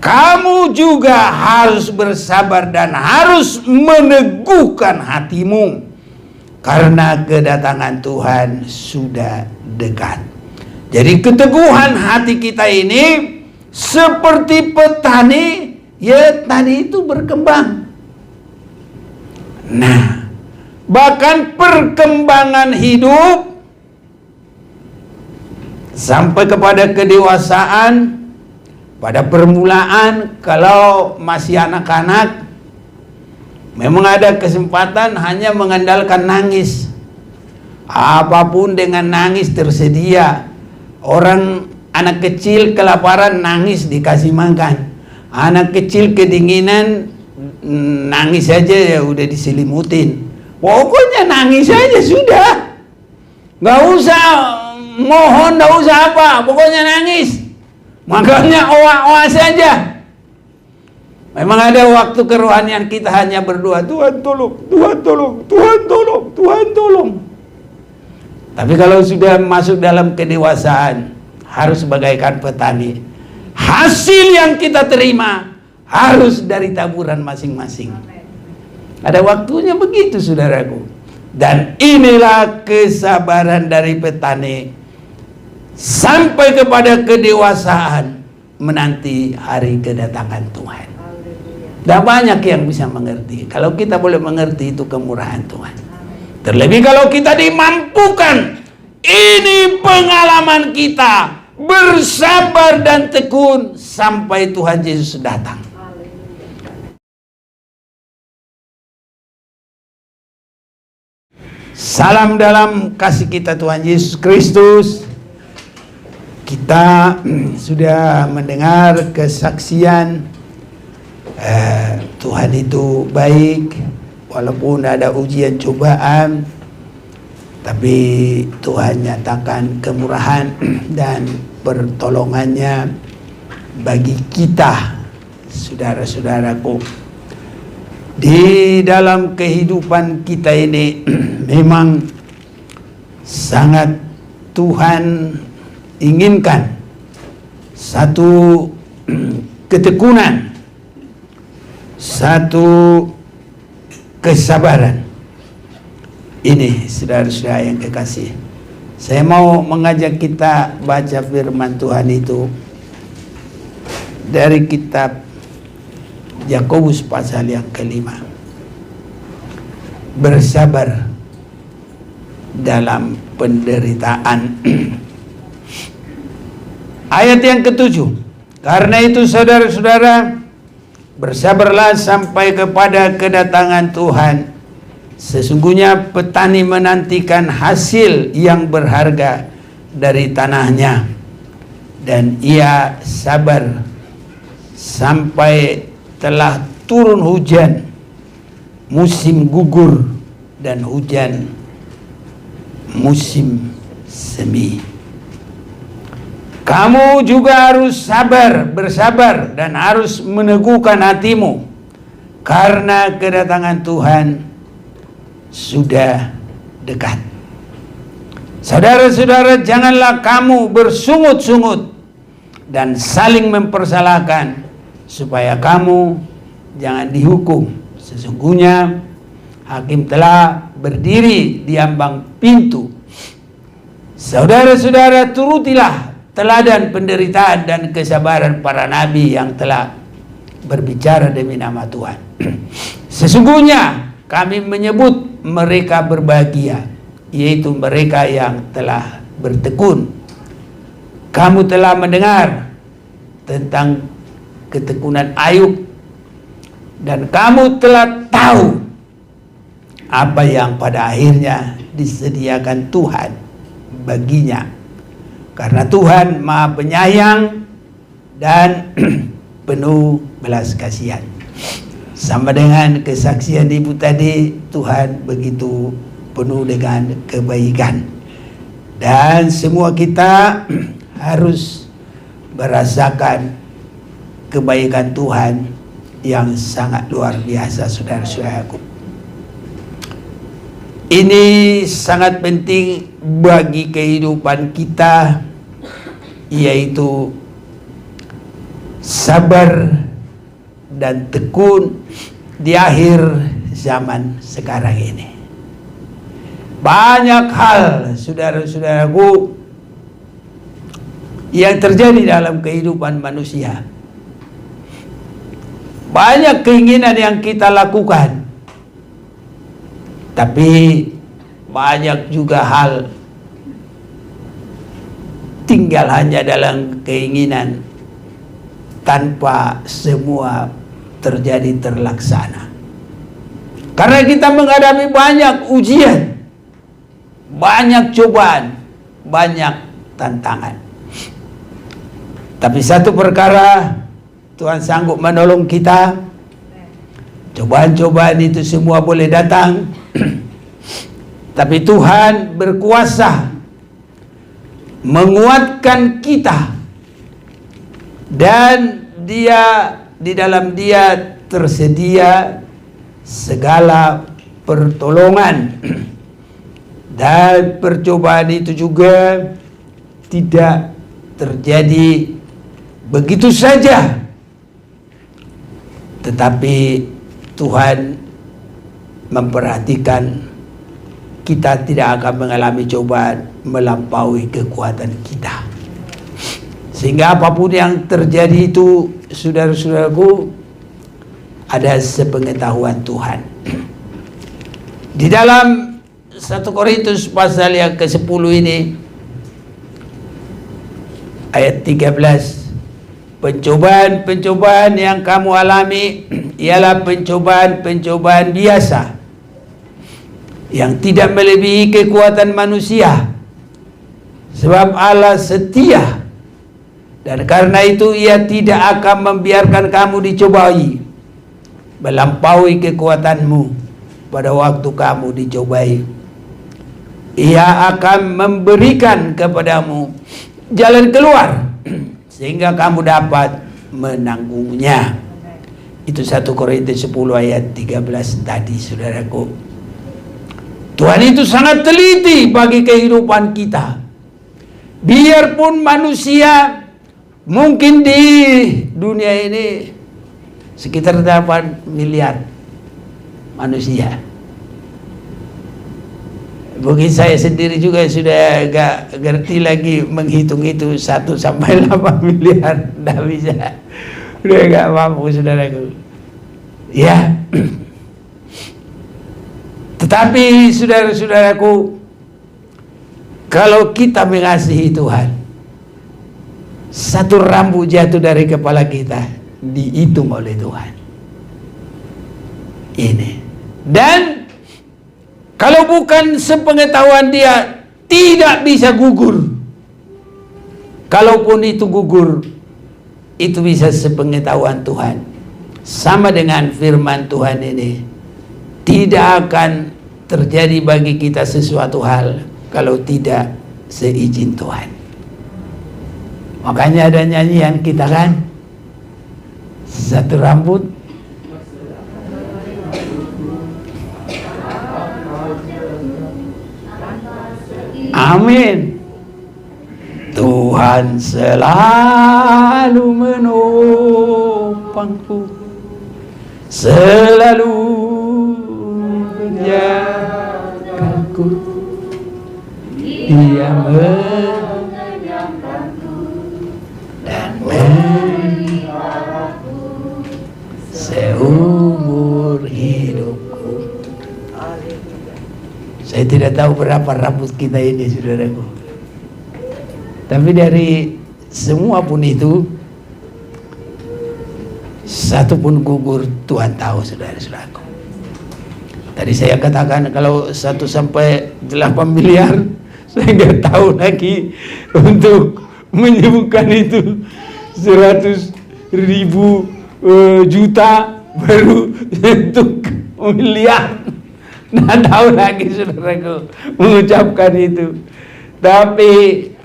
kamu juga harus bersabar dan harus meneguhkan hatimu, karena kedatangan Tuhan sudah dekat. Jadi keteguhan hati kita ini seperti petani, ya tadi itu berkembang. Nah, bahkan perkembangan hidup sampai kepada kedewasaan, pada permulaan kalau masih anak-anak memang ada kesempatan hanya mengandalkan nangis. Apapun dengan nangis tersedia. Orang anak kecil kelaparan nangis dikasih makan. Anak kecil kedinginan nangis saja ya udah diselimutin. Pokoknya nangis saja sudah. Nggak usah mohon, nggak usah apa, pokoknya nangis. Makanya oa-oa saja. Memang ada waktu kerohanian kita hanya berdoa, Tuhan tolong, Tuhan tolong, Tuhan tolong, Tuhan tolong. Tapi kalau sudah masuk dalam kedewasaan, harus bagaikan petani. Hasil yang kita terima harus dari taburan masing-masing. Ada waktunya begitu, saudaraku. Dan inilah kesabaran dari petani sampai kepada kedewasaan menanti hari kedatangan Tuhan. Dan banyak yang bisa mengerti. Kalau kita boleh mengerti, itu kemurahan Tuhan. Terlebih kalau kita dimampukan, ini pengalaman kita bersabar dan tekun sampai Tuhan Yesus datang. Salam dalam kasih kita Tuhan Yesus Kristus. Kita sudah mendengar kesaksian Tuhan itu baik, walaupun ada ujian cobaan, tapi Tuhan nyatakan kemurahan dan pertolongannya bagi kita, saudara-saudaraku. Di dalam kehidupan kita ini memang sangat Tuhan inginkan satu ketekunan, satu kesabaran. Ini saudara-saudara yang kekasih, saya mau mengajak kita baca firman Tuhan itu dari kitab Yakobus pasal yang kelima. Bersabar dalam penderitaan. Ayat yang ke-7. Karena itu saudara-saudara, bersabarlah sampai kepada kedatangan Tuhan. Sesungguhnya petani menantikan hasil yang berharga dari tanahnya, dan ia sabar sampai telah turun hujan, musim gugur dan hujan musim semi. Kamu juga harus bersabar dan harus meneguhkan hatimu, karena kedatangan Tuhan sudah dekat. Saudara-saudara, janganlah kamu bersungut-sungut dan saling mempersalahkan, supaya kamu jangan dihukum. Sesungguhnya hakim telah berdiri di ambang pintu. Saudara-saudara, turutilah teladan penderitaan dan kesabaran para nabi yang telah berbicara demi nama Tuhan. Sesungguhnya kami menyebut mereka berbahagia, yaitu mereka yang telah bertekun. Kamu telah mendengar tentang ketekunan Ayub, dan kamu telah tahu apa yang pada akhirnya disediakan Tuhan baginya, karena Tuhan Maha Penyayang dan penuh belas kasihan. Sama dengan kesaksian ibu tadi, Tuhan begitu penuh dengan kebaikan, dan semua kita harus merasakan kebaikan Tuhan yang sangat luar biasa, saudara-saudaraku. Ini sangat penting bagi kehidupan kita, yaitu sabar dan tekun di akhir zaman sekarang ini. Banyak hal, saudara-saudaraku, yang terjadi dalam kehidupan manusia. Banyak keinginan yang kita lakukan, tapi banyak juga hal tinggal hanya dalam keinginan tanpa semua terjadi terlaksana. Karena kita menghadapi banyak ujian, banyak cobaan, banyak tantangan. Tapi satu perkara, Tuhan sanggup menolong kita. Cobaan-cobaan itu semua boleh datang, tapi Tuhan berkuasa menguatkan kita, dan Dia, di dalam Dia tersedia segala pertolongan. Dan percobaan itu juga tidak terjadi begitu saja, tetapi Tuhan memperhatikan kita tidak akan mengalami cobaan melampaui kekuatan kita. Sehingga apapun yang terjadi itu, saudara-saudaraku, ada sepengetahuan Tuhan. Di dalam 1 Korintus pasal yang ke-10 ini, ayat 13, pencobaan-pencobaan yang kamu alami ialah pencobaan-pencobaan biasa yang tidak melebihi kekuatan manusia, sebab Allah setia, dan karena itu Ia tidak akan membiarkan kamu dicobai melampaui kekuatanmu. Pada waktu kamu dicobai, Ia akan memberikan kepadamu jalan keluar sehingga kamu dapat menanggungnya. Itu 1 Korintus 10 ayat 13 tadi, saudaraku. Tuhan itu sangat teliti bagi kehidupan kita. Biarpun manusia mungkin di dunia ini sekitar 8 miliar manusia. Mungkin saya sendiri juga sudah agak ngerti lagi menghitung itu 1 sampai 8 miliar. Tidak bisa. Udah gak mampu, saudaraku. Ya. Tetapi saudara-saudaraku, kalau kita mengasihi Tuhan, 1 rambut jatuh dari kepala kita dihitung oleh Tuhan. Ini. Dan kalau bukan sepengetahuan Dia, tidak bisa gugur. Kalaupun itu gugur, itu bisa sepengetahuan Tuhan. Sama dengan firman Tuhan ini, tidak akan terjadi bagi kita sesuatu hal kalau tidak seizin Tuhan. Makanya ada nyanyian kita kan, 1 rambut amin. Tuhan selalu menopangku, selalu menjagaku, Dia mengenyangkanku dan memeliharaku seumur hidupku. Saya tidak tahu berapa rambut kita ini, saudaraku. Tapi dari semua pun itu, 1 pun gugur, Tuhan tahu, saudara-saudaraku. Tadi saya katakan kalau 1 sampai 8 miliar, saya nggak tahu lagi untuk menyebutkan itu 100.000 juta baru untuk miliar. Nggak tahu lagi, saudaraku, mengucapkan itu. Tapi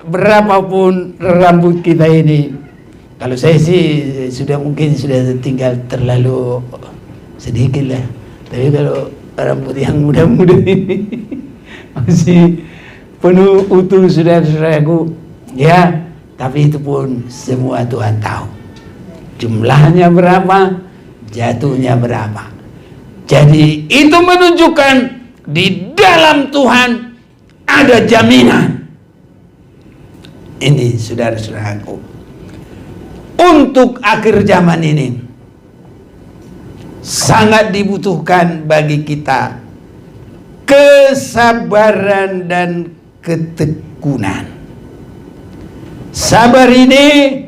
berapapun rambut kita ini, kalau saya sih mungkin sudah tinggal terlalu sedikit lah. Tapi kalau rambut yang muda-muda ini masih penuh utuh, saudara-saudaraku. Ya, tapi itu pun semua Tuhan tahu. jumlahnya berapa, jatuhnya berapa. Jadi itu menunjukkan di dalam Tuhan ada jaminan. Ini saudara-saudaraku, untuk akhir zaman ini sangat dibutuhkan bagi kita kesabaran dan ketekunan. Sabar ini,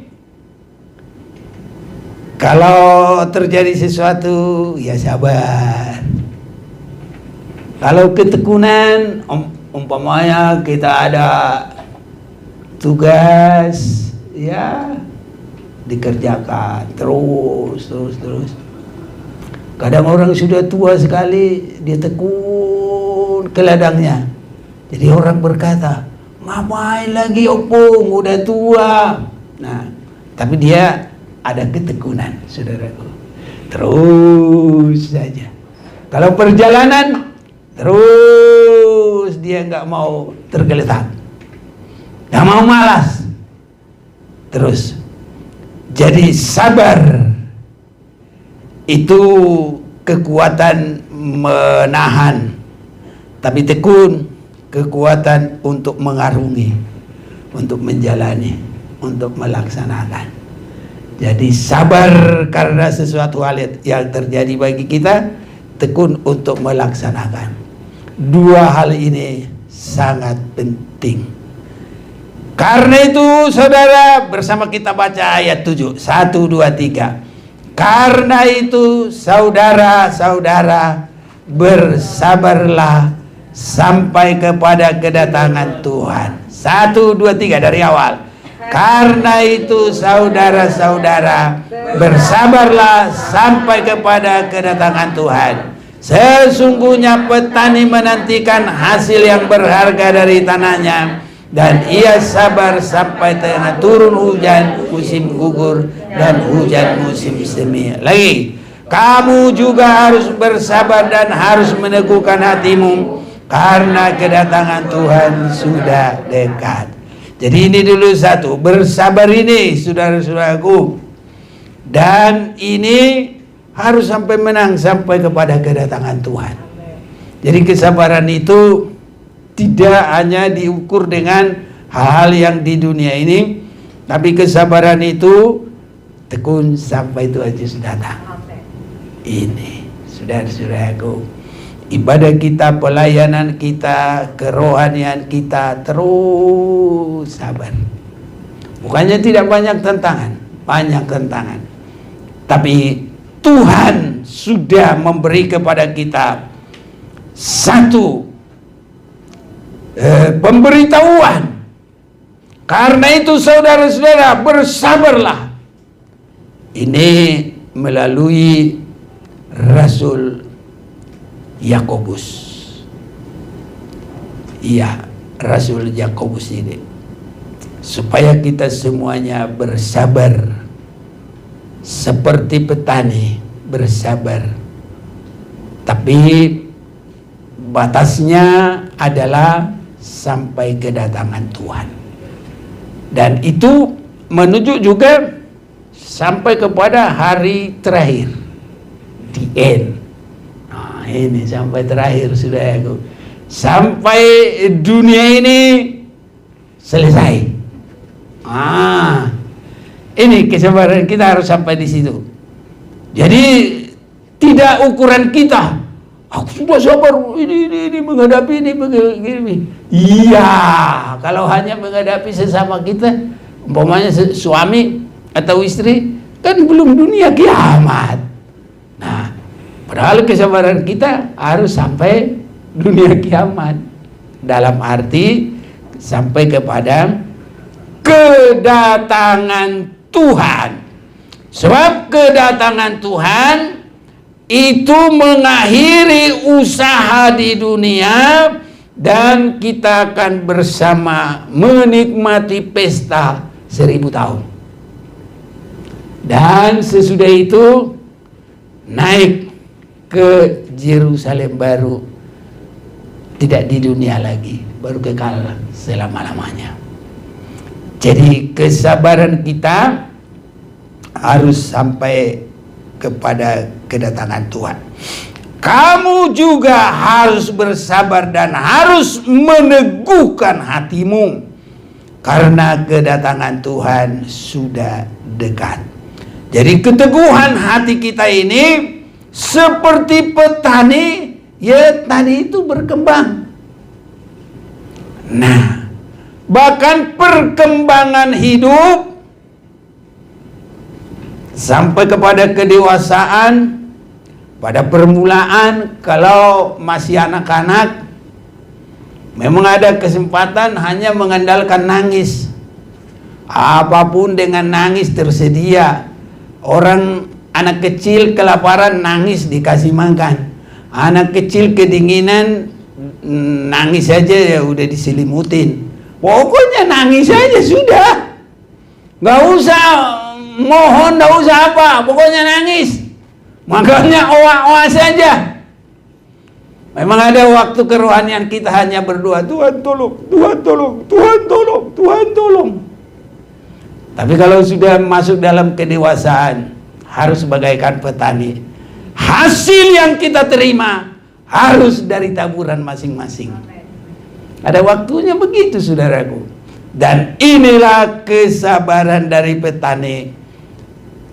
kalau terjadi sesuatu ya sabar. Kalau ketekunan, umpamanya kita ada tugas, ya dikerjakan terus. Kadang orang sudah tua sekali, dia tekun ke ladangnya. Jadi orang berkata, ngapain lagi opung, udah tua. Nah, tapi dia ada ketekunan, saudaraku. Terus saja. Kalau perjalanan, terus dia nggak mau tergeletak, nggak mau malas. Terus, jadi sabar itu kekuatan menahan, tapi tekun kekuatan untuk mengarungi, untuk menjalani, untuk melaksanakan. Jadi sabar karena sesuatu hal yang terjadi bagi kita, tekun untuk melaksanakan. Dua hal ini sangat penting. Karena itu saudara, bersama kita baca ayat 7, 1, 2, 3. Karena itu saudara-saudara, bersabarlah sampai kepada kedatangan Tuhan. 1, 2, 3 dari awal. Karena itu saudara-saudara, bersabarlah sampai kepada kedatangan Tuhan. Sesungguhnya petani menantikan hasil yang berharga dari tanahnya, dan ia sabar sampai tengah turun hujan musim gugur dan hujan musim semi. Lagi, kamu juga harus bersabar dan harus meneguhkan hatimu, karena kedatangan Tuhan sudah dekat. Jadi ini dulu satu, bersabar ini saudara-saudaraku. Dan ini harus sampai menang, sampai kepada kedatangan Tuhan. Jadi kesabaran itu tidak hanya diukur dengan hal-hal yang di dunia ini, tapi kesabaran itu tekun sampai Tuhan Yesus datang. Ini saudara-saudaraku, ibadah kita, pelayanan kita, kerohanian kita terus sabar. Bukannya tidak banyak tantangan, banyak tantangan, tapi Tuhan sudah memberi kepada kita satu pemberitahuan. Karena itu saudara-saudara, bersabarlah. Ini melalui Rasul Yakobus. Iya, Rasul Yakobus ini, supaya kita semuanya bersabar seperti petani bersabar. Tapi batasnya adalah sampai kedatangan Tuhan. Dan itu menuju juga sampai kepada hari terakhir, the end. Nah, ini sampai terakhir sudah aku, sampai dunia ini selesai. Ini kesabaran kita harus sampai di situ. Jadi tidak ukuran kita, aku sudah sabar ini menghadapi ini begini. Iya, kalau hanya menghadapi sesama kita, umpamanya suami atau istri, kan belum dunia kiamat. Nah, padahal kesabaran kita harus sampai dunia kiamat, dalam arti sampai kepada kedatangan Tuhan. Sebab kedatangan Tuhan itu mengakhiri usaha di dunia, dan kita akan bersama menikmati pesta 1000 tahun. Dan sesudah itu naik ke Yerusalem baru, tidak di dunia lagi, baru kekal selama-lamanya. Jadi kesabaran kita harus sampai kepada kedatangan Tuhan. Kamu juga harus bersabar dan harus meneguhkan hatimu, karena kedatangan Tuhan sudah dekat. Jadi keteguhan hati kita ini seperti petani, ya tadi itu berkembang. Nah, bahkan perkembangan hidup sampai kepada kedewasaan, pada permulaan kalau masih anak-anak memang ada kesempatan hanya mengandalkan nangis. Apapun dengan nangis tersedia. Orang anak kecil kelaparan nangis dikasih makan. Anak kecil kedinginan nangis saja ya udah diselimutin. Pokoknya nangis saja sudah. Gak usah mohon, gak usah apa, pokoknya nangis. Makanya oa-oa saja. Memang ada waktu kerohanian kita hanya berdoa, Tuhan tolong, Tuhan tolong, Tuhan tolong, Tuhan tolong. Tapi kalau sudah masuk dalam kedewasaan, harus bagaikan petani. Hasil yang kita terima harus dari taburan masing-masing. Ada waktunya begitu, saudaraku. Dan inilah kesabaran dari petani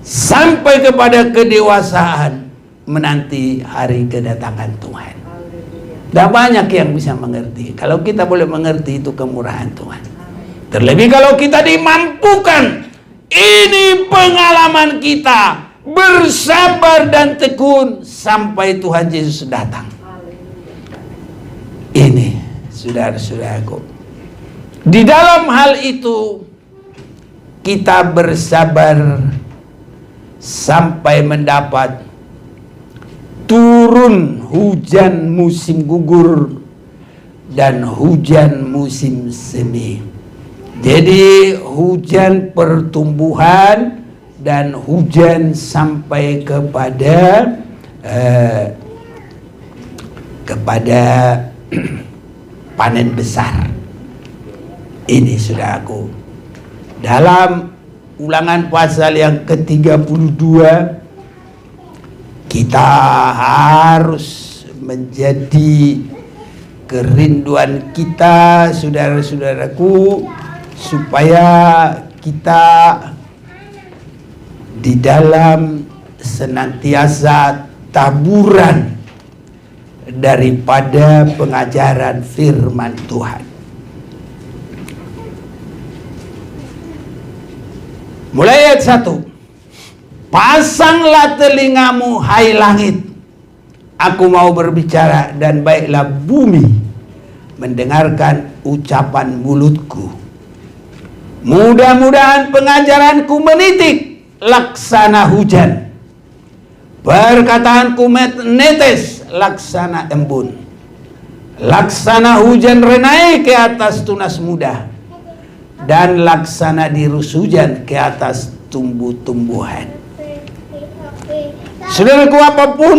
sampai kepada kedewasaan menanti hari kedatangan Tuhan. Tidak banyak yang bisa mengerti. Kalau kita boleh mengerti, itu kemurahan Tuhan. Terlebih kalau kita dimampukan, ini pengalaman kita bersabar dan tekun sampai Tuhan Yesus datang. Ini saudara-saudaraku, di dalam hal itu kita bersabar sampai mendapat turun hujan musim gugur dan hujan musim semi. Jadi hujan pertumbuhan dan hujan sampai kepada panen besar. Ini saudaraku, dalam Ulangan pasal yang ke-32, kita harus menjadi kerinduan kita, saudara-saudaraku, supaya kita di dalam senantiasa taburan daripada pengajaran firman Tuhan. Mulai ayat 1. Pasanglah telingamu, hai langit, aku mau berbicara, dan baiklah bumi mendengarkan ucapan mulutku. Mudah-mudahan pengajaranku menitik laksana hujan, perkataanku menetes laksana embun. Laksana hujan renai ke atas tunas muda, dan laksana dirus hujan ke atas tumbuh-tumbuhan. Saudaraku, apapun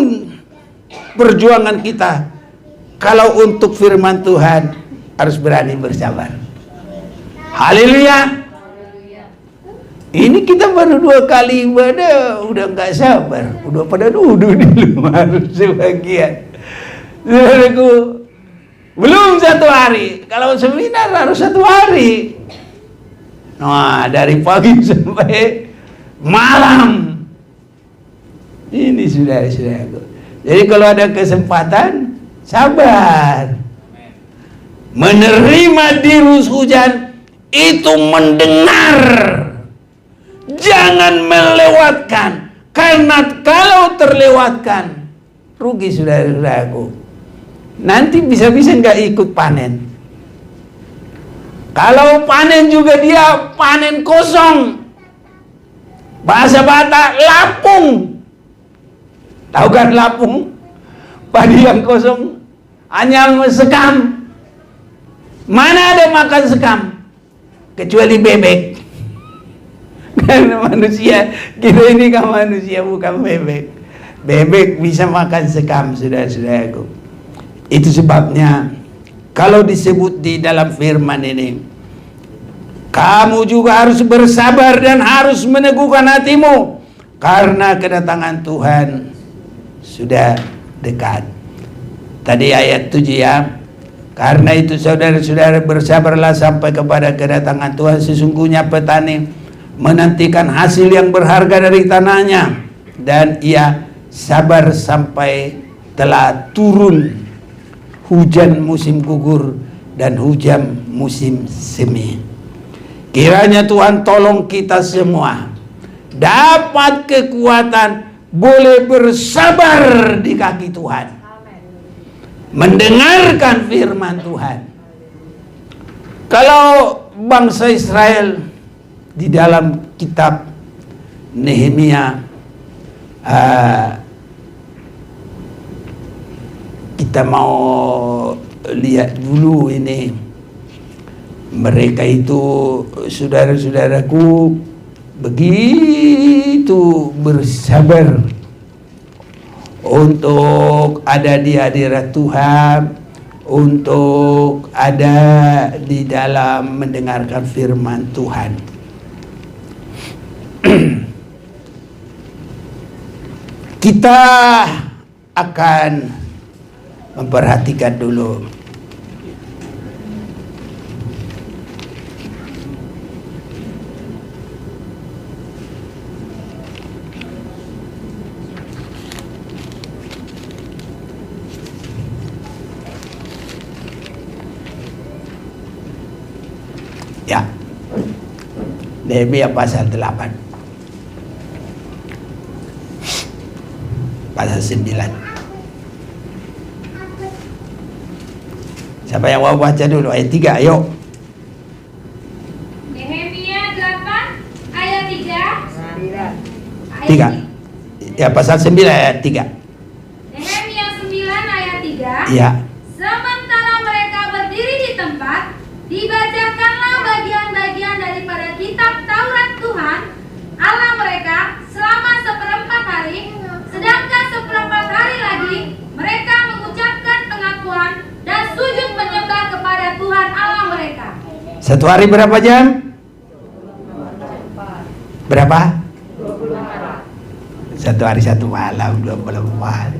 perjuangan kita, kalau untuk firman Tuhan harus berani bersabar. Haleluya. Ini kita baru 2 kali ibadah udah nggak sabar, udah pada duduk di luar sebagian. Saudaraku, belum 1 hari. Kalau seminar harus 1 hari. Nah, dari pagi sampai malam. Ini saudara-saudaraku. Jadi kalau ada kesempatan, sabar. Menerima dirus hujan itu mendengar. Jangan melewatkan. Karena kalau terlewatkan, rugi saudara-saudaraku. Nanti bisa-bisa nggak ikut panen. Kalau panen juga dia panen kosong. Bahasa Batak, lapung. Tahu kan lapung? Padi yang kosong, hanya sekam. Mana ada makan sekam? Kecuali bebek. Karena manusia, kita ini kan manusia bukan bebek. Bebek bisa makan sekam, saudara-saudaraku. Itu sebabnya kalau disebut di dalam firman ini, kamu juga harus bersabar dan harus meneguhkan hatimu, karena kedatangan Tuhan sudah dekat. Tadi ayat 7 ya. Karena itu saudara-saudara bersabarlah sampai kepada kedatangan Tuhan. Sesungguhnya petani menantikan hasil yang berharga dari tanahnya, dan ia sabar sampai telah turun hujan musim gugur dan hujan musim semi. Kiranya Tuhan tolong kita semua dapat kekuatan, boleh bersabar di kaki Tuhan, mendengarkan firman Tuhan. Kalau bangsa Israel di dalam kitab Nehemia, kita mau lihat dulu ini, mereka itu saudara-saudaraku begitu bersabar untuk ada di hadirat Tuhan, untuk ada di dalam mendengarkan firman Tuhan. Kita akan memperhatikan dulu ya, Nehemia pasal 8 pasal 9. Siapa yang mau baca dulu ayat 3? Ayo. Nehemia 8 ayat 3. 3. Ya, pasal 9 ayat 3. Nehemia 9 ayat 3. Ya. Sementara mereka berdiri di tempat, dibacakanlah bagian-bagian daripada kitab Taurat Tuhan Allah mereka selama seperempat hari. Sedangkan seperempat hari lagi mereka mengucapkan pengakuan dan sujud menyembah kepada Tuhan Allah mereka. Satu hari berapa jam? Berapa? Satu hari satu malam 24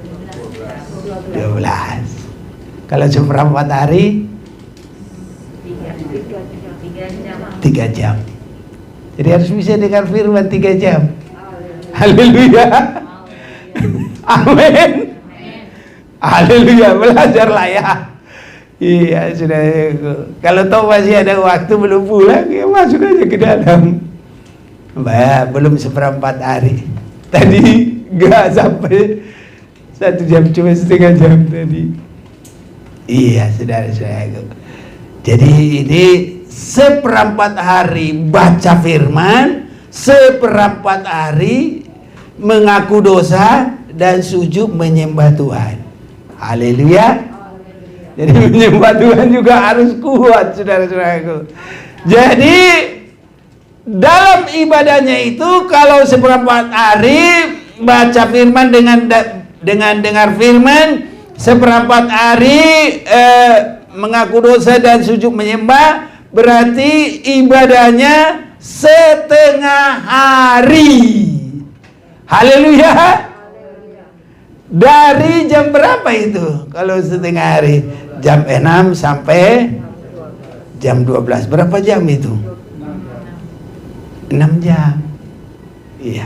12. Kalau seperempat hari 3 jam. Jadi harus bisa dengar firman 3 jam. Haleluya. Amin. Haleluya, belajarlah ya. Iya, sudah. Kalau tahu masih ada waktu belum pulang, ya masuk aja ke dalam. Belum seperempat hari. Tadi gak sampai 1 jam, cuma setengah jam tadi. Iya, saudara-saudara. Jadi ini seperempat hari baca firman, seperempat hari mengaku dosa dan sujud menyembah Tuhan. Haleluya. Jadi menyembah Tuhan juga harus kuat, saudara-saudaraku. Jadi dalam ibadahnya itu kalau seperempat hari baca firman dengan dengar firman, seperempat hari mengaku dosa dan sujud menyembah, berarti ibadahnya setengah hari. Haleluya. Dari jam berapa itu? Kalau setengah hari, jam 6 sampai jam 12. Berapa jam itu? 6 jam. Iya,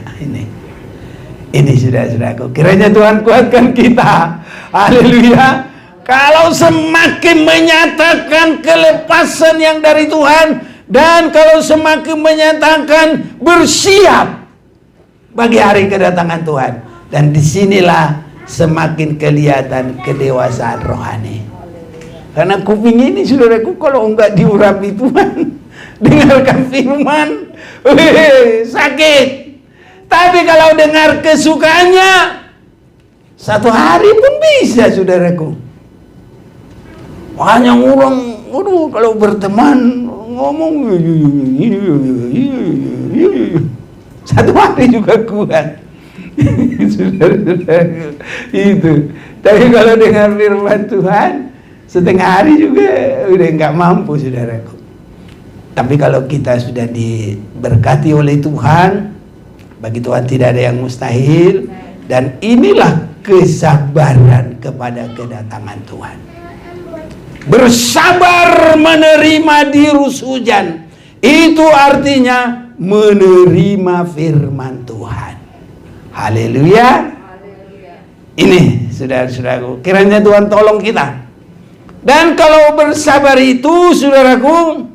ini saudara-saudaraku. Kiranya Tuhan kuatkan kita. Haleluya. Kalau semakin menyatakan kelepasan yang dari Tuhan, dan kalau semakin menyatakan bersiap bagi hari kedatangan Tuhan, dan disinilah semakin kelihatan kedewasaan rohani. Karena kuping ini, saudaraku, kalau enggak diurapi Tuhan, dengarkan firman, sakit. Tapi kalau dengar kesukaannya, 1 hari pun bisa, saudaraku. Banyak orang, waduh, kalau berteman ngomong 1 hari juga kuat. Itu. Tapi kalau dengar firman Tuhan, setengah hari juga udah nggak mampu, saudaraku. Tapi kalau kita sudah diberkati oleh Tuhan, Bagi Tuhan tidak ada yang mustahil. Dan inilah kesabaran kepada kedatangan Tuhan. Bersabar menerima dirus hujan. Itu artinya menerima firman Tuhan. Haleluya. Ini saudara-saudaraku, kiranya Tuhan tolong kita. Dan kalau bersabar itu, saudaraku,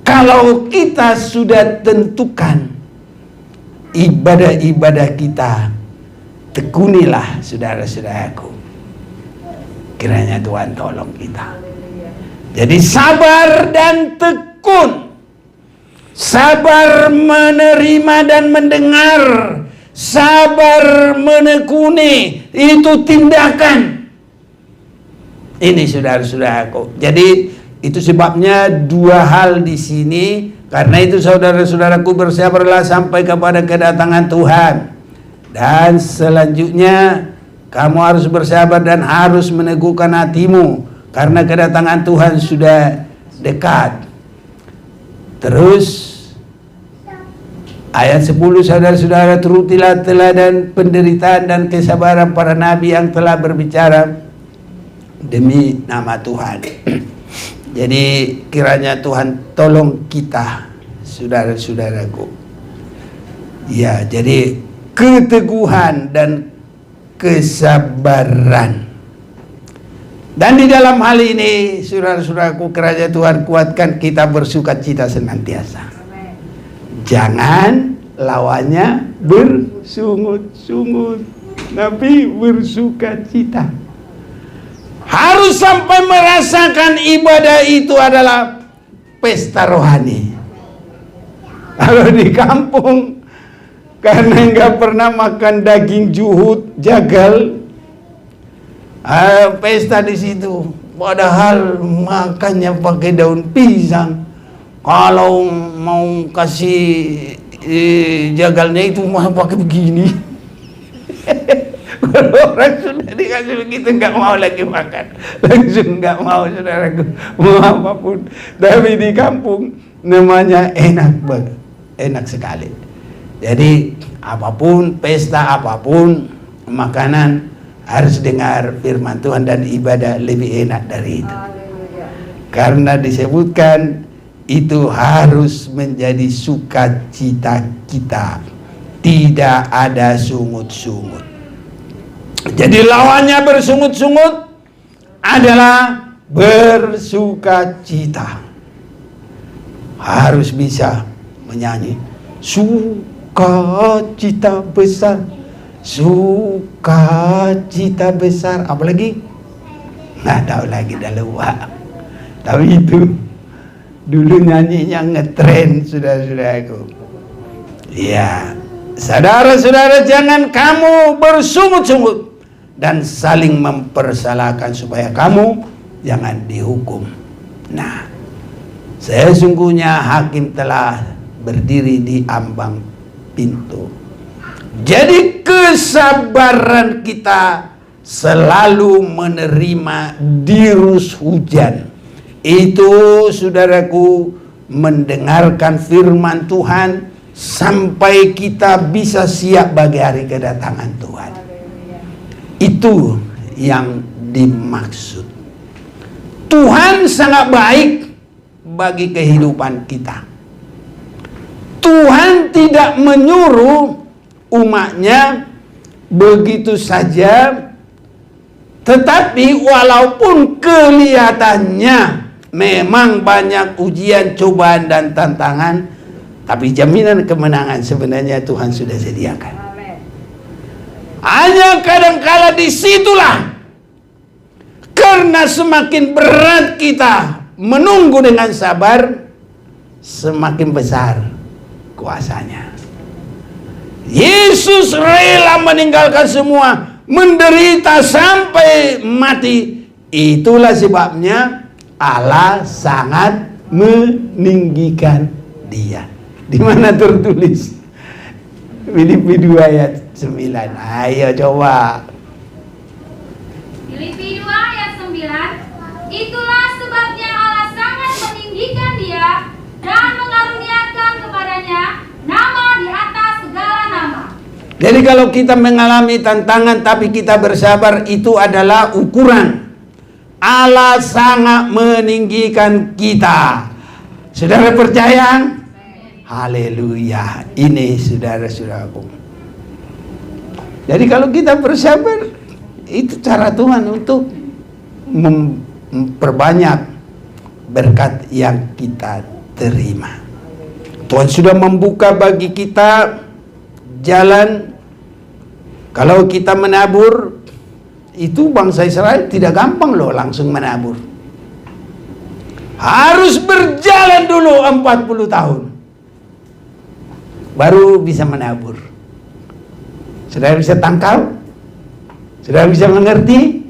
kalau kita sudah tentukan ibadah-ibadah kita, tekunilah saudara-saudaraku. Kiranya Tuhan tolong kita. Jadi sabar dan tekun. Sabar menerima dan mendengar. Sabar menekuni. Itu tindakan. Ini saudara-saudaraku. Jadi itu sebabnya dua hal di sini. Karena itu saudara-saudaraku, bersabarlah sampai kepada kedatangan Tuhan. Dan selanjutnya kamu harus bersabar dan harus meneguhkan hatimu. Karena kedatangan Tuhan sudah dekat. Terus ayat 10, saudara-saudara, turutilah teladan penderitaan dan kesabaran para nabi yang telah berbicara demi nama Tuhan. Jadi kiranya Tuhan tolong kita, saudara-saudaraku. Ya, jadi keteguhan dan kesabaran. Dan di dalam hal ini, saudara-saudaraku, kiranya Tuhan kuatkan kita bersukacita senantiasa. Jangan lawannya bersungut-sungut, tapi bersukacita. Harus sampai merasakan ibadah itu adalah pesta rohani. Kalau di kampung, karena nggak pernah makan daging juhud, jagal, pesta di situ. Padahal makannya pakai daun pisang. Kalau mau kasih jagalnya itu mah pakai begini. Kalau orang sudah dikasih begitu nggak mau lagi makan, langsung nggak mau, saudaraku, mau apapun. Tapi di kampung namanya enak banget, enak sekali. Jadi apapun, pesta apapun, makanan harus dengar firman Tuhan dan ibadah lebih enak dari itu. Karena disebutkan itu harus menjadi sukacita kita, tidak ada sungut-sungut. Jadi lawannya bersungut-sungut adalah bersukacita. Harus bisa menyanyi sukacita besar, sukacita besar. Apalagi nggak tahu lagi, dah lupa. Tapi itu dulu nyanyinya ngetren, saudara-saudaraku. Ya, saudara-saudara, jangan kamu bersungut-sungut dan saling mempersalahkan supaya kamu jangan dihukum. Nah, sesungguhnya hakim telah berdiri di ambang pintu. Jadi kesabaran kita selalu menerima dirus hujan. Itu, saudaraku, mendengarkan firman Tuhan sampai kita bisa siap bagi hari kedatangan Tuhan. Itu yang dimaksud. Tuhan sangat baik bagi kehidupan kita. Tuhan tidak menyuruh umatnya begitu saja, tetapi walaupun kelihatannya memang banyak ujian, cobaan dan tantangan, tapi jaminan kemenangan sebenarnya Tuhan sudah sediakan. Hanya kadangkala disitulah, karena semakin berat kita menunggu dengan sabar, semakin besar kuasanya. Yesus rela meninggalkan semua, menderita sampai mati. Itulah sebabnya Allah sangat meninggikan dia. Di mana tertulis? Filipi 2 ayat 9. Ayo coba. Filipi 2 ayat 9. Itulah sebabnya Allah sangat meninggikan dia dan mengaruniakan kepadanya nama di atas segala Jadi kalau kita mengalami tantangan tapi kita bersabar, itu adalah ukuran Allah sangat meninggikan kita. Saudara percaya? Haleluya. Ini saudara-saudaraku. Jadi kalau kita bersabar, itu cara Tuhan untuk memperbanyak berkat yang kita terima. Tuhan sudah membuka bagi kita jalan. Kalau kita menabur, itu bangsa Israel tidak gampang loh langsung menabur. Harus berjalan dulu 40 tahun baru bisa menabur. Saudara bisa tangkap? Saudara bisa mengerti?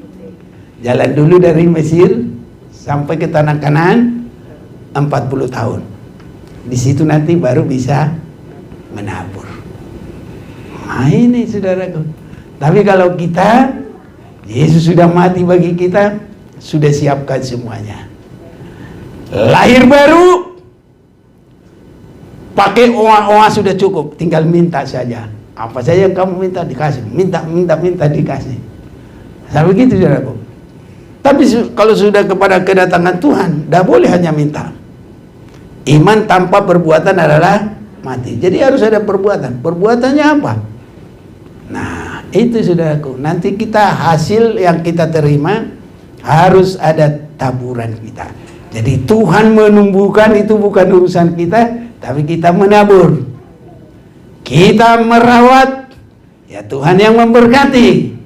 Jalan dulu dari Mesir sampai ke tanah Kanaan 40 tahun. Di situ nanti baru bisa menabur. Nah ini saudaraku. Tapi kalau kita, Yesus sudah mati bagi kita, sudah siapkan semuanya. Lahir baru, pakai oa-oa sudah cukup, tinggal minta saja. Apa saja yang kamu minta dikasih, minta dikasih. Sampai begitu saudaraku. Tapi kalau sudah kepada kedatangan Tuhan, tidak boleh hanya minta. Iman tanpa perbuatan adalah mati. Jadi harus ada perbuatan. Perbuatannya apa? Nah, itu saudaraku. Nanti kita hasil yang kita terima harus ada taburan kita. Jadi Tuhan menumbuhkan, itu bukan urusan kita, tapi kita menabur. Kita merawat, ya Tuhan yang memberkati.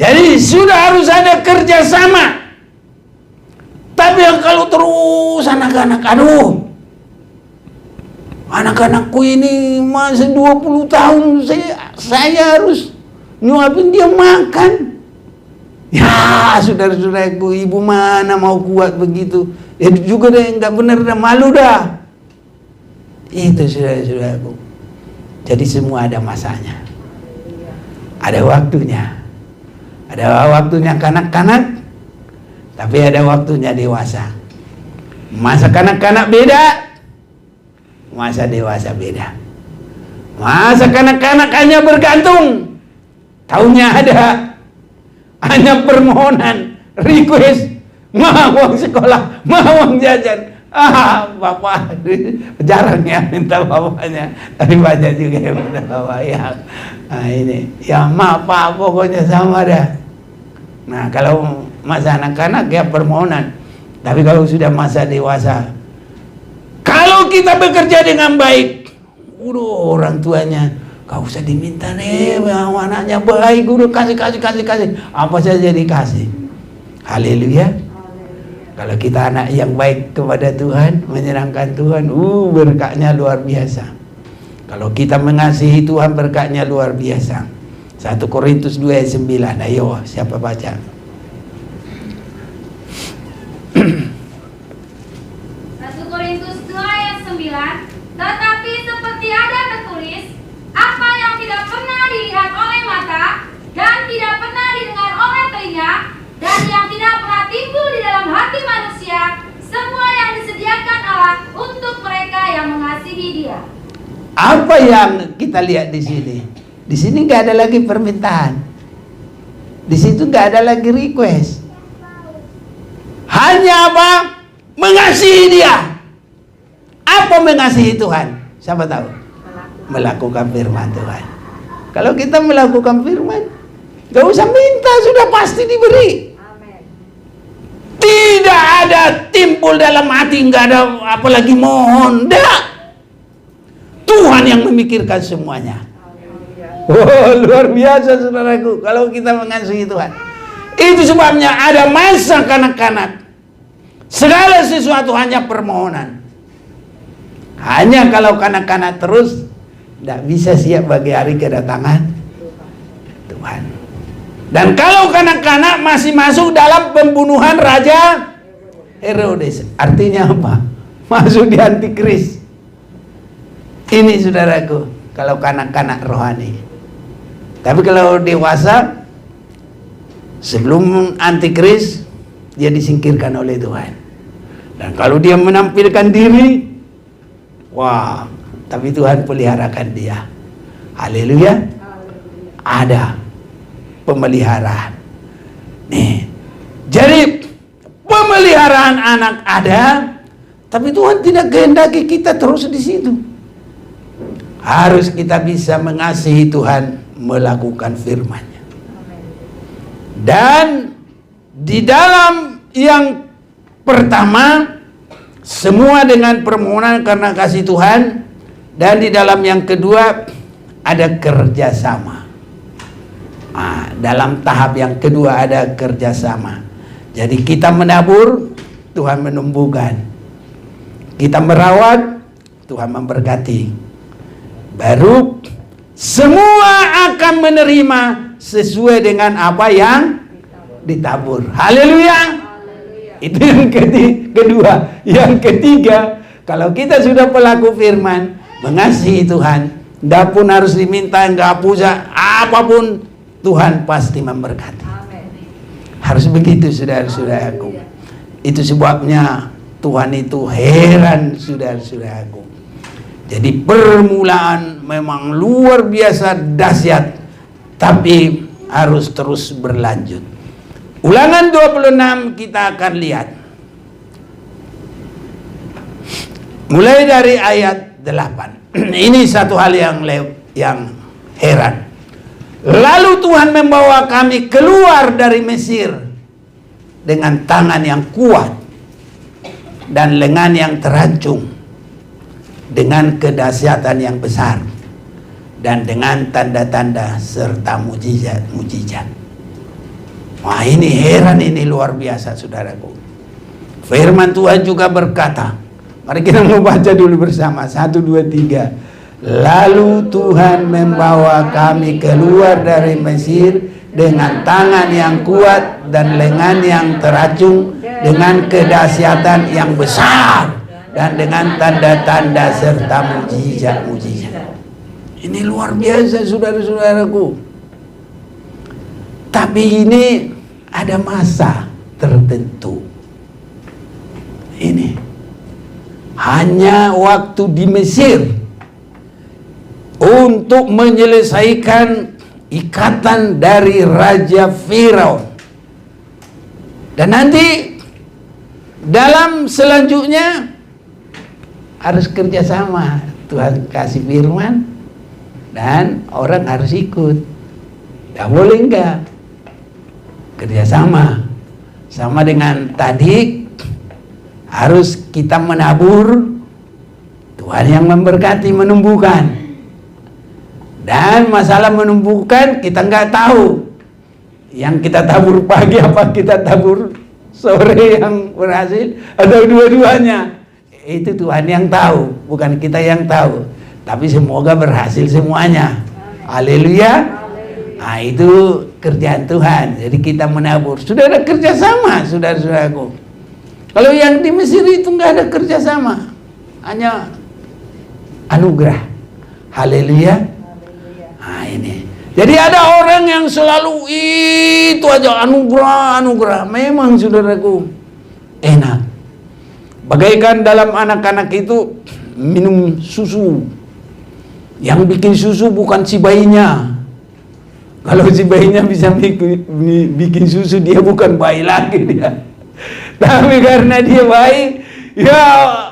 Jadi sudah harus ada kerjasama. Tapi yang kalau terus anak-anak, aduh, anak-anakku ini masih 20 tahun, saya harus nyuapin dia makan. Ya saudara-saudaraku, ibu mana mau kuat begitu? Ya juga deh, nggak bener dah, malu dah. Itu saudara-saudaraku. Jadi semua ada masanya, ada waktunya. Ada waktunya kanak-kanak, tapi ada waktunya dewasa. Masa kanak-kanak beda, masa dewasa beda. Masa kanak-kanak hanya bergantung, tahunnya ada hanya permohonan, request, mau uang sekolah, mau uang jajan. Bapak jarang ya minta bapaknya, tapi banyak juga yang minta bapak ya. Nah ini, ya maaf Pak, pokoknya sama dah. Nah kalau masa anak-anak ya permohonan, tapi kalau sudah masa dewasa, kalau kita bekerja dengan baik, orang tuanya gak usah diminta nih, anaknya baik, udah kasih. Apa saja dikasih. Haleluya. Kalau kita anak yang baik kepada Tuhan, menyenangkan Tuhan, berkatnya luar biasa. Kalau kita mengasihi Tuhan, berkatnya luar biasa. 1 Korintus 2 ayat 9. Ayo, siapa baca? 1 Korintus 2 ayat 9. Tetapi seperti ada tertulis, apa yang tidak pernah dilihat oleh mata dan tidak pernah didengar oleh telinga dan yang tidak pernah timbul di dalam hati manusia, semua yang disediakan Allah untuk mereka yang mengasihi Dia. Apa yang kita lihat di sini? Di sini nggak ada lagi permintaan. Di situ nggak ada lagi request. Hanya apa? Mengasihi Dia. Apa mengasihi Tuhan? Siapa tahu? Melakukan firman Tuhan. Kalau kita melakukan firman, gak usah minta, sudah pasti diberi. Amen. Tidak ada timbul dalam hati, nggak ada apalagi mohon. Tidak. Tuhan yang memikirkan semuanya. Luar biasa saudaraku, kalau kita mengasihi Tuhan. Itu sebabnya ada masa kanak-kanak. Segala sesuatu hanya permohonan. Hanya kalau kanak-kanak terus, tidak bisa siap bagi hari kedatangan Tuhan. Dan kalau kanak-kanak masih masuk dalam pembunuhan Raja Herodes, artinya apa? Masuk di antikris. Ini saudaraku, kalau kanak-kanak rohani. Tapi kalau dewasa, sebelum antikris, dia disingkirkan oleh Tuhan. Dan kalau dia menampilkan diri, wah, tapi Tuhan peliharakan dia. Haleluya. Ada pemeliharaan. Nih. Jadi pemeliharaan anak ada, tapi Tuhan tidak kehendaki kita terus di situ. Harus kita bisa mengasihi Tuhan, melakukan firman-Nya. Dan di dalam yang pertama, semua dengan permohonan karena kasih Tuhan. Dan di dalam yang kedua, ada kerjasama. Dalam tahap yang kedua ada kerjasama. Jadi kita menabur, Tuhan menumbuhkan. Kita merawat, Tuhan memberkati. Baru semua akan menerima sesuai dengan apa yang ditabur. Haleluya. Itu yang kedua. Yang ketiga, kalau kita sudah pelaku firman, mengasihi Tuhan, tidak pun harus diminta, enggak puja, apapun Tuhan pasti memberkati. Harus begitu, saudara-saudaraku. Itu sebabnya Tuhan itu heran, saudara-saudaraku. Jadi permulaan memang luar biasa dahsyat, tapi harus terus berlanjut. Ulangan 26 kita akan lihat. Mulai dari ayat 8. Ini satu hal yang heran. Lalu Tuhan membawa kami keluar dari Mesir dengan tangan yang kuat dan lengan yang terancung, dengan kedahsyatan yang besar, dan dengan tanda-tanda serta mujizat-mujizat. Wah, ini heran, ini luar biasa, saudaraku. Firman Tuhan juga berkata, mari kita mau baca dulu bersama, 1, 2, 3. Lalu Tuhan membawa kami keluar dari Mesir dengan tangan yang kuat dan lengan yang terancung, dengan kedahsyatan yang besar, dan dengan tanda-tanda serta mujizat-mujizat. Ini luar biasa, saudara-saudaraku. Tapi ini ada masa tertentu. Ini hanya waktu di Mesir untuk menyelesaikan ikatan dari Raja Firaun. Dan nanti dalam selanjutnya harus kerjasama. Tuhan kasih firman dan orang harus ikut. Tidak boleh enggak. Kerjasama. Sama dengan tadi, harus kita menabur, Tuhan yang memberkati, menumbuhkan. Dan masalah menumbuhkan kita nggak tahu. Yang kita tabur pagi apa kita tabur sore yang berhasil, atau dua-duanya. Itu Tuhan yang tahu, bukan kita yang tahu. Tapi semoga berhasil semuanya. Haleluya. Nah, itu kerjaan Tuhan. Jadi kita menabur. Sudah ada kerjasama, saudara-saudaraku. Kalau yang di Mesir itu nggak ada kerjasama, hanya anugerah. Haleluya. Nah, ini. Jadi ada orang yang selalu itu aja anugerah. Memang, saudaraku, enak. Bagaikan dalam anak-anak itu minum susu. Yang bikin susu bukan si bayinya. Kalau si bayinya bisa bikin susu, dia bukan bayi lagi dia. Tapi karena dia bayi, ya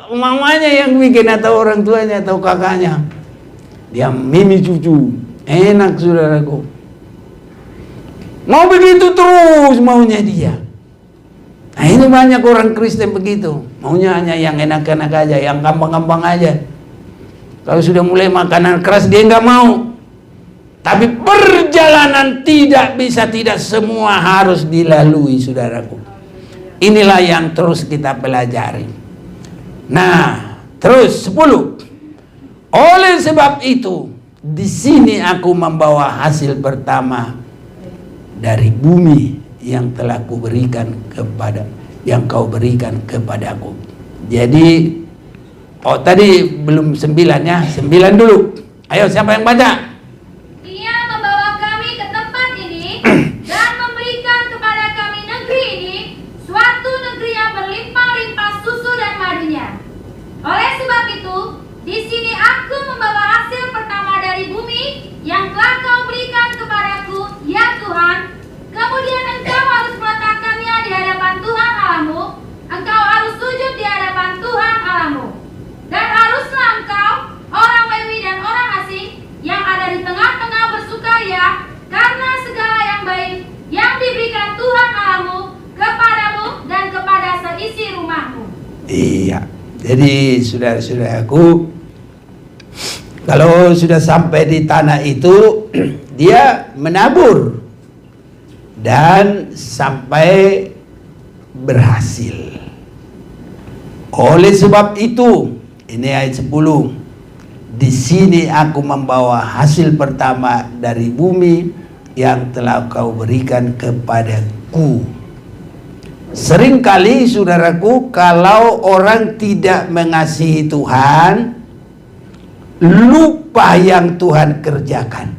mamanya yang bikin, atau orang tuanya atau kakaknya. Dia mimi cucu. Enak, saudaraku. Mau begitu terus maunya dia. Nah, ini banyak orang Kristen begitu. Maunya hanya yang enak-enak aja, yang gampang-gampang aja. Kalau sudah mulai makanan keras dia nggak mau. Tapi perjalanan tidak semua harus dilalui, saudaraku. Inilah yang terus kita pelajari. Nah, terus 10. Oleh sebab itu, di sini aku membawa hasil pertama dari bumi yang telah kuberikan yang kau berikan kepadaku. Jadi, tadi belum 9 ya, 9 dulu. Ayo, siapa yang baca? Ia membawa kami ke tempat ini dan memberikan kepada kami negeri ini, suatu negeri yang berlimpah-limpah susu dan madunya. Oleh sebab itu, di sini aku membawa hasil pertama dari bumi Iya. Jadi saudara-saudaraku, kalau sudah sampai di tanah itu, dia menabur dan sampai berhasil. Oleh sebab itu, ini ayat 10. Di sini aku membawa hasil pertama dari bumi yang telah kau berikan kepadaku. Seringkali saudaraku, kalau orang tidak mengasihi Tuhan, lupa yang Tuhan kerjakan.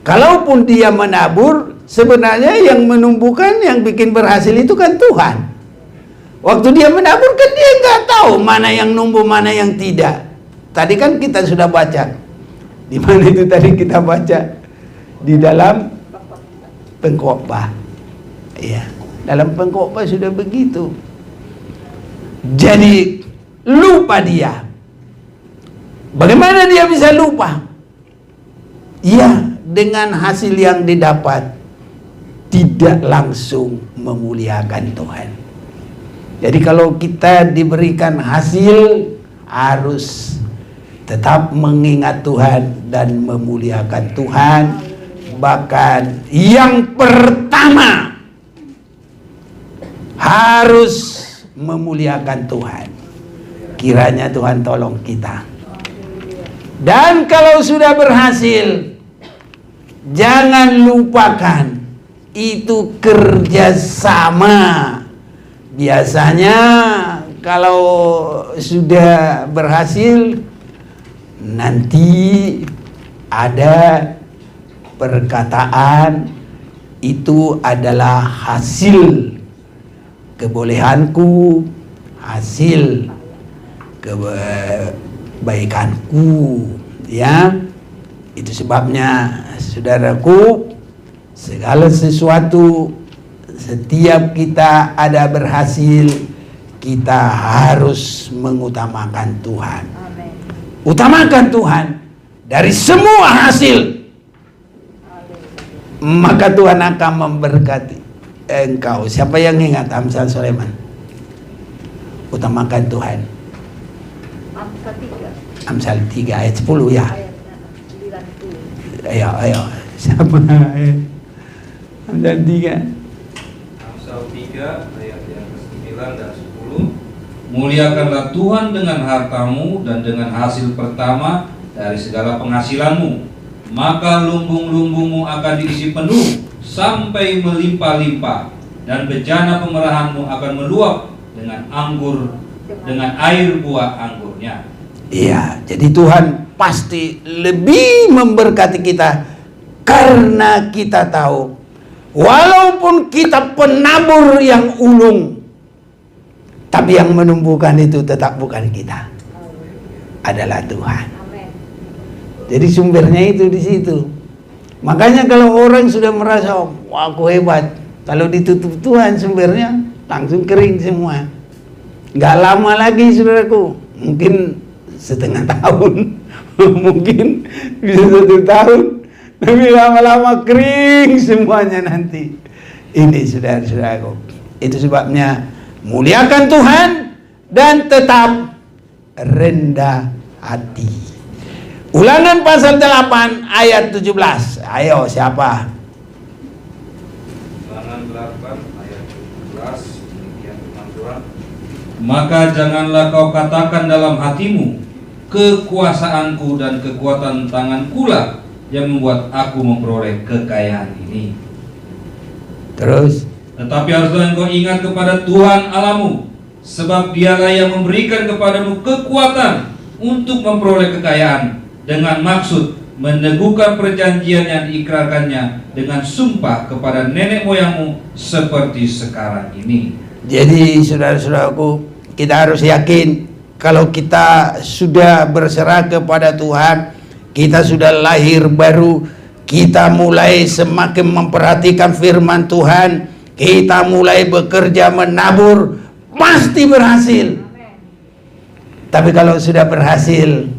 Kalaupun dia menabur, sebenarnya yang menumbuhkan, yang bikin berhasil itu kan Tuhan. Waktu dia menabur kan dia nggak tahu mana yang numbuh, mana yang tidak. Tadi kan kita sudah baca. Di mana itu tadi kita baca? Di dalam Pengkhotbah. Iya, dalam Pengkhotbah sudah begitu. Jadi lupa dia. Bagaimana dia bisa lupa? Ya, dengan hasil yang didapat tidak langsung memuliakan Tuhan. Jadi kalau kita diberikan hasil, harus tetap mengingat Tuhan dan memuliakan Tuhan. Bahkan yang pertama harus memuliakan Tuhan. Kiranya Tuhan tolong kita. Dan kalau sudah berhasil, jangan lupakan itu kerjasama. Biasanya kalau sudah berhasil, nanti ada perkataan itu adalah hasil kebolehanku, hasil kebaikanku, ya. Itu sebabnya saudaraku, segala sesuatu, setiap kita ada berhasil, kita harus mengutamakan Tuhan. Amen. Utamakan Tuhan dari semua hasil, maka Tuhan akan memberkati engkau. Siapa yang ingat Amsal Sulaiman? Utamakan Tuhan. Amsal 3 ayat 10 ya. Ayo. Siapa? Amsal 3. Amsal 3 ayat yang ke-9 dan 10. Muliakanlah Tuhan dengan hartamu dan dengan hasil pertama dari segala penghasilanmu, maka lumbung-lumbungmu akan diisi penuh sampai melimpah-limpah, dan bejana pemerahanmu akan meluap dengan air buah anggurnya. Iya, jadi Tuhan pasti lebih memberkati kita karena kita tahu walaupun kita penabur yang ulung, tapi yang menumbuhkan itu tetap bukan kita, adalah Tuhan. Jadi sumbernya itu di situ. Makanya kalau orang sudah merasa, wah aku hebat, kalau ditutup Tuhan sumbernya langsung kering semua. Gak lama lagi saudaraku, mungkin setengah tahun, mungkin bisa 1 tahun, tapi lama-lama kering semuanya nanti. Ini saudara-saudaraku. Itu sebabnya muliakan Tuhan dan tetap rendah hati. Ulangan pasal 8 ayat 17. Ayo siapa? Ulangan 8 ayat 17. Demikian firman Tuhan. Maka janganlah kau katakan dalam hatimu, kekuasaanku dan kekuatan tanganku lah yang membuat aku memperoleh kekayaan ini. Terus, Tetapi haruslah engkau ingat kepada Tuhan Allahmu, sebab Dialah yang memberikan kepadamu kekuatan untuk memperoleh kekayaan, dengan maksud meneguhkan perjanjian yang diikrarkannya dengan sumpah kepada nenek moyangmu seperti sekarang ini. jadi saudara-saudaraku, kita harus yakin kalau kita sudah berserah kepada Tuhan, kita sudah lahir baru, kita mulai semakin memperhatikan firman Tuhan, kita mulai bekerja menabur, pasti berhasil. Tapi kalau sudah berhasil,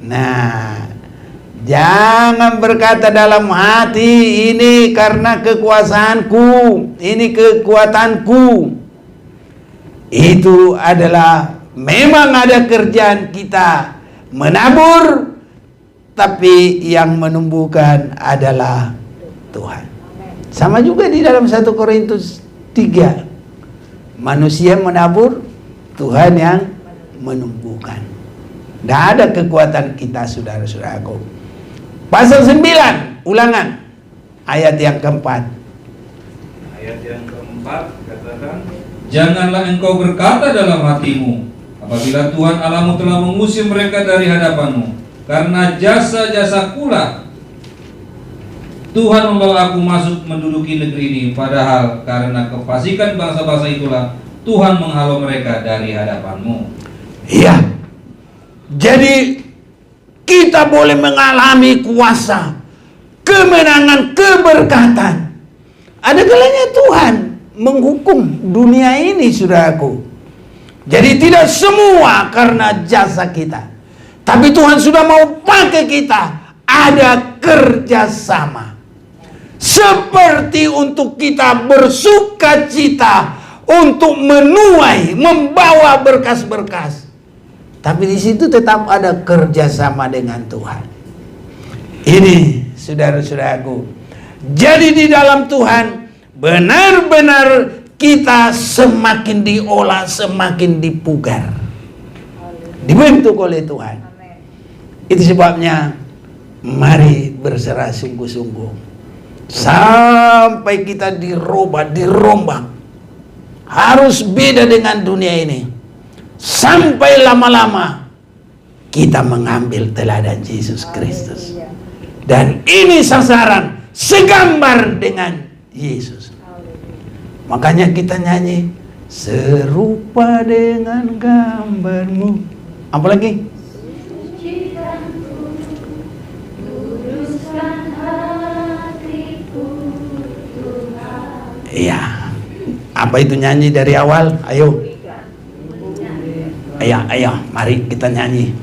nah, jangan berkata dalam hati, ini karena kekuasaanku, ini kekuatanku. Itu adalah memang ada kerjaan kita menabur, tapi yang menumbuhkan adalah Tuhan. Sama juga di dalam 1 Korintus 3. Manusia menabur, Tuhan yang menumbuhkan. Tidak ada kekuatan kita, saudara-saudaraku. Pasal 9, Ulangan, ayat yang keempat. Ayat yang keempat katakan, janganlah engkau berkata dalam hatimu, apabila Tuhan Allahmu telah mengusir mereka dari hadapanmu, karena jasa-jasakulah Tuhan membawa aku masuk menduduki negeri ini, padahal karena kefasikan bangsa-bangsa itulah Tuhan menghalau mereka dari hadapanmu. Iya. Jadi kita boleh mengalami kuasa, kemenangan, keberkatan. Ada kalanya Tuhan menghukum dunia ini, saudaraku. Jadi tidak semua karena jasa kita, tapi Tuhan sudah mau pakai kita. Ada kerjasama. Seperti untuk kita bersuka cita, untuk menuai, membawa berkas-berkas. Tapi di situ tetap ada kerjasama dengan Tuhan. Ini, saudara-saudaraku. Jadi di dalam Tuhan, benar-benar kita semakin diolah, semakin dipugar, dibentuk oleh Tuhan. Itu sebabnya, mari berserah sungguh-sungguh. Sampai kita dirombak. Harus beda dengan dunia ini. Sampai lama-lama kita mengambil teladan Yesus Kristus. Dan ini sasaran segambar dengan Yesus. Makanya kita nyanyi, serupa dengan gambarmu. Apa lagi? Iya. Apa itu nyanyi dari awal? Ayo. Ayo, mari kita nyanyi.